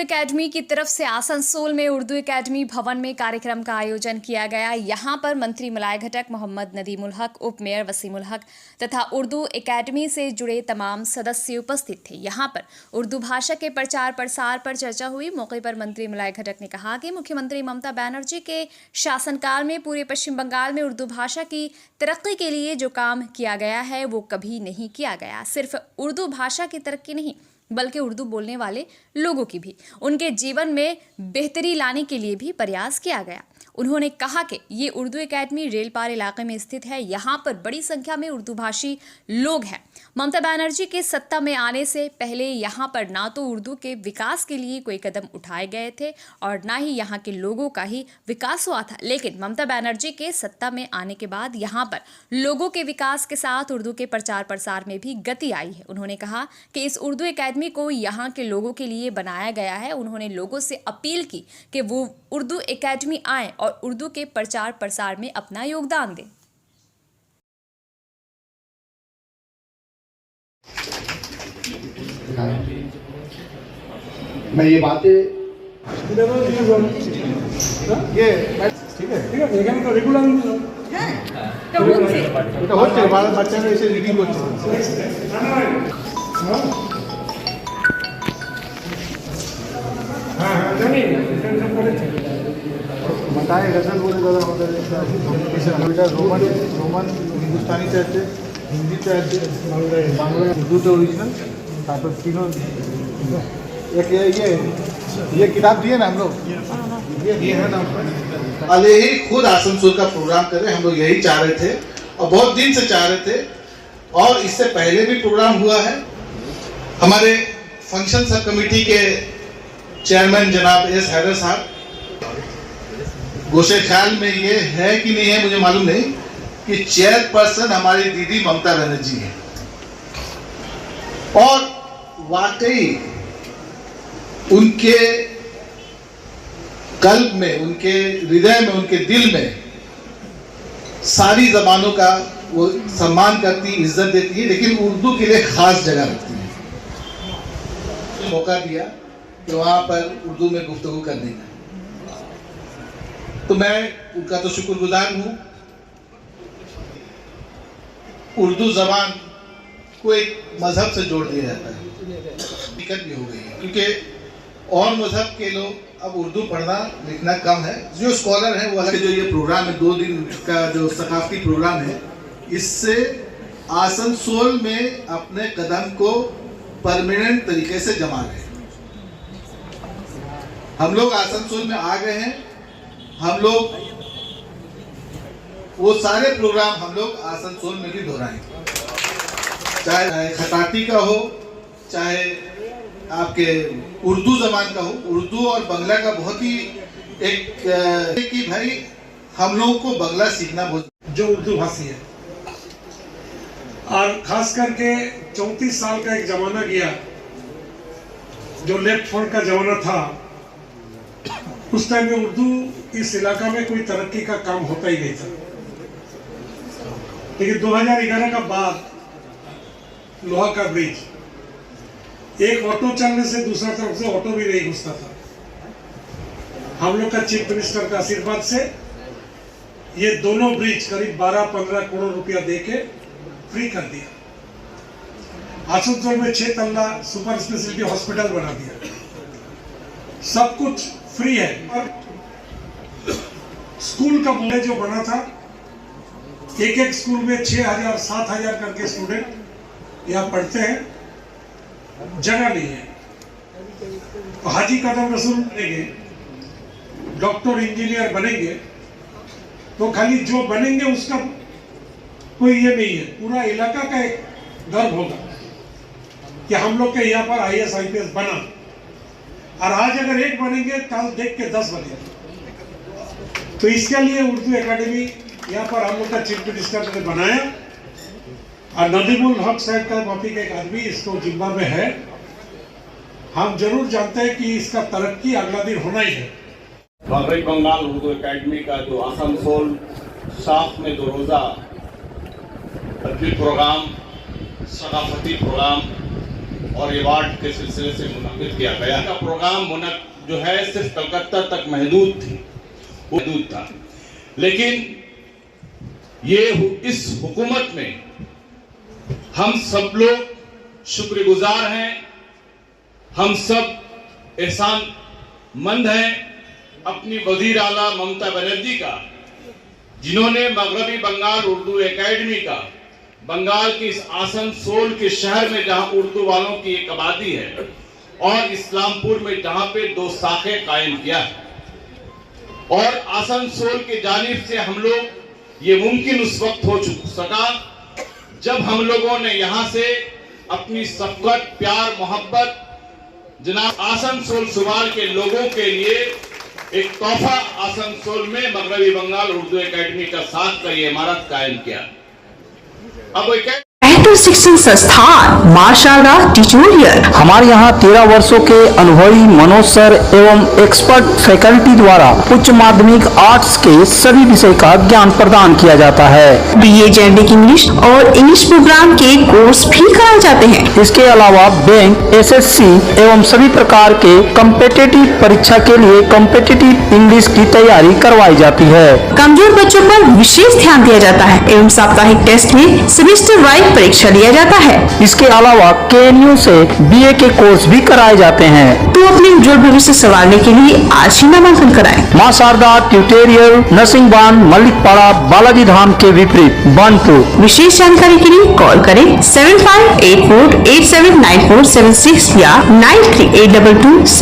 Academy की तरफ से आसनसोल में उर्दू एकेडमी भवन में कार्यक्रम का आयोजन किया गया। यहां पर मंत्री मलाय घटक, मोहम्मद नदीमुल हक, उप मेयर वसीमुल हक तथा उर्दू एकेडमी से जुड़े तमाम सदस्य उपस्थित थे। यहां पर उर्दू भाषा के प्रचार प्रसार पर चर्चा हुई। मौके पर मंत्री मलाय घटक ने कहा कि मुख्यमंत्री ममता बनर्जी के शासनकाल में पूरे पश्चिम बंगाल में उर्दू भाषा की तरक्की के लिए जो काम किया गया है वो कभी नहीं किया गया। सिर्फ उर्दू भाषा की तरक्की नहीं बल्कि उर्दू बोलने वाले लोगों की भी उनके जीवन में बेहतरी लाने के लिए भी प्रयास किया गया। उन्होंने कहा कि ये उर्दू एकेडमी रेलपार इलाके में स्थित है। यहाँ पर बड़ी संख्या में उर्दू भाषी लोग हैं। ममता बनर्जी के सत्ता में आने से पहले यहाँ पर ना तो उर्दू के विकास के लिए कोई कदम उठाए गए थे और ना ही यहाँ के लोगों का ही विकास हुआ था। लेकिन ममता बनर्जी के सत्ता में आने के बाद यहाँ पर लोगों के विकास के साथ उर्दू के प्रचार प्रसार में भी गति आई है। उन्होंने कहा कि इस उर्दू एकेडमी को यहाँ के लोगों के लिए बनाया गया है। उन्होंने लोगों से अपील की कि वो उर्दू एकेडमी आए और उर्दू के प्रचार प्रसार में अपना योगदान दें। मैं ये बातें ये ठीक है এখানে তো রেগুলার হ্যাঁ এটা হচ্ছে এটা হচ্ছে বাচ্চারা এসে রিডিং করছে হ্যাঁ জানি টেনশন করেছে बताए गजल बोले दादा আমাদের रोमन हिंदुस्तानी আছে হিন্দিতে আছে বাংলা উর্দুতে ओरिजिनल তারপর तीनों एक ये किताब दिए ना हम लोग ये है ना अले ही खुद आसनसोल का प्रोग्राम कर रहे, हम लोग यही चाह रहे थे और बहुत दिन से चाह रहे थे और इससे पहले भी प्रोग्राम हुआ है। हमारे फंक्शन सब कमेटी के चेयरमैन जनाब एस हैदर साहब, गोशे ख्याल में ये है कि नहीं है मुझे मालूम नहीं कि चेयरपर्सन हमारी दीदी ममता बनर्जी है और वाकई उनके कल्ब में, उनके हृदय में, उनके दिल में सारी जबानों का वो सम्मान करती, इज्जत देती है, लेकिन उर्दू के लिए खास जगह रखती है। मौका दिया कि वहां पर उर्दू में गुफ्तगू करने का, तो मैं उनका तो शुक्रगुजार हूं। उर्दू जबान को एक मजहब से जोड़ दिया जाता है, दिक्कत भी हो गई है क्योंकि और मजहब के लोग अब उर्दू पढ़ना लिखना कम है। जो स्कॉलर हैं वो अलग। जो ये प्रोग्राम है 2 दिन का जो सकाफती प्रोग्राम है, इससे आसनसोल में अपने कदम को परमानेंट तरीके से जमा रहे हैं। हम लोग आसनसोल में आ गए हैं। हम लोग वो सारे प्रोग्राम हम लोग आसनसोल में भी दोहराएंगे, चाहे खताती का हो, चाहे आपके उर्दू जबान का हो। उर्दू और बंगला का बहुत ही एक कि भाई हम लोगों को बंगला सीखना बहुत, जो उर्दू भाषी है, और खास करके 34 साल का एक जमाना गया जो लेफ्ट फ्रंट का जमाना था। उस टाइम में उर्दू इस इलाका में कोई तरक्की का काम होता ही नहीं था। लेकिन 2011 का बाद लोहा का ब्रिज, एक ऑटो चलने से दूसरा तरफ से ऑटो भी नहीं घुसता था। हम लोग का चीफ मिनिस्टर का आशीर्वाद से ये दोनों ब्रिज करीब 12-15 करोड़ रुपया देके फ्री कर दिया। आसनसोल में 6 तल्ला सुपर स्पेशलिटी हॉस्पिटल बना दिया। सब कुछ फ्री है। और स्कूल का बोले जो बना था, एक स्कूल में 6,000-7,000 करके स्टूडेंट यहाँ पढ़ते हैं, जगह नहीं है। तो हाजी कदम रसूल बनेंगे, डॉक्टर इंजीनियर बनेंगे, तो खाली जो बनेंगे उसका कोई ये नहीं है। पूरा इलाका का एक गर्व होगा कि हम लोग के यहाँ पर IAS IPS बना, और आज अगर एक बनेंगे कल देख के 10 बनेंगे। तो इसके लिए उर्दू एकेडमी यहाँ पर हम लोग का चीफ मिनिस्टर ने बनाया, और नदीमुल हक साहब का माफी का एक आदमी इसको जिम्मा में है। हम जरूर जानते हैं कि इसका तरक्की अगला दिन होना ही है। मगरबी बंगाल उर्दू एकेडमी का जो आसनसोल साफ में 2 रोज़ा प्रोग्राम, सकाफती प्रोग्राम और अवार्ड के सिलसिले से मुनक्किद किया गया। का प्रोग्राम जो है सिर्फ कलकत्ता तक महदूद था, लेकिन ये इस हुकूमत में हम सब लोग शुक्रगुजार हैं, हम सब एहसानमंद हैं अपनी वजीर आला ममता बनर्जी का, जिन्होंने मगरबी बंगाल उर्दू एकेडमी का बंगाल के इस आसनसोल के शहर में जहां उर्दू वालों की एक आबादी है और इस्लामपुर में जहां पे 2 शाखें कायम किया है, और आसनसोल के जानिब से हम लोग ये मुमकिन उस वक्त हो सका जब हम लोगों ने यहां से अपनी शफकत, प्यार, मोहब्बत जनाब आसनसोल सुवाल के लोगों के लिए एक तोहफा आसनसोल में मगरबी बंगाल उर्दू एकेडमी का साथ का ये इमारत कायम किया। अब बेहतर शिक्षण संस्थान मां शारदा ट्यूटोरियल। हमारे यहाँ 13 वर्षों के अनुभवी मनोज सर एवं एक्सपर्ट फैकल्टी द्वारा उच्च माध्यमिक आर्ट्स के सभी विषय का ज्ञान प्रदान किया जाता है। BA जेनेरिक इंग्लिश और इंग्लिश प्रोग्राम के कोर्स भी कराए जाते हैं। इसके अलावा बैंक, SSC एवं सभी प्रकार के कॉम्पिटिटिव परीक्षा के लिए कॉम्पिटिटिव इंग्लिश की तैयारी करवाई जाती है। कमजोर बच्चों पर विशेष ध्यान दिया जाता है एवं साप्ताहिक टेस्ट में सेमेस्टर वाइज परीक्षा लिया जाता है। इसके अलावा KNU से BA के कोर्स भी कराए जाते हैं। तो अपने उज्जवल भविष्य संवारने के लिए आज ही नामांकन कराएं। मां शारदा ट्यूटोरियल, नरसिंहबान, मल्लिकपाड़ा, बालाजी धाम के विपरीत बनपुर। विशेष जानकारी के लिए कॉल करें 7584879476 या 938227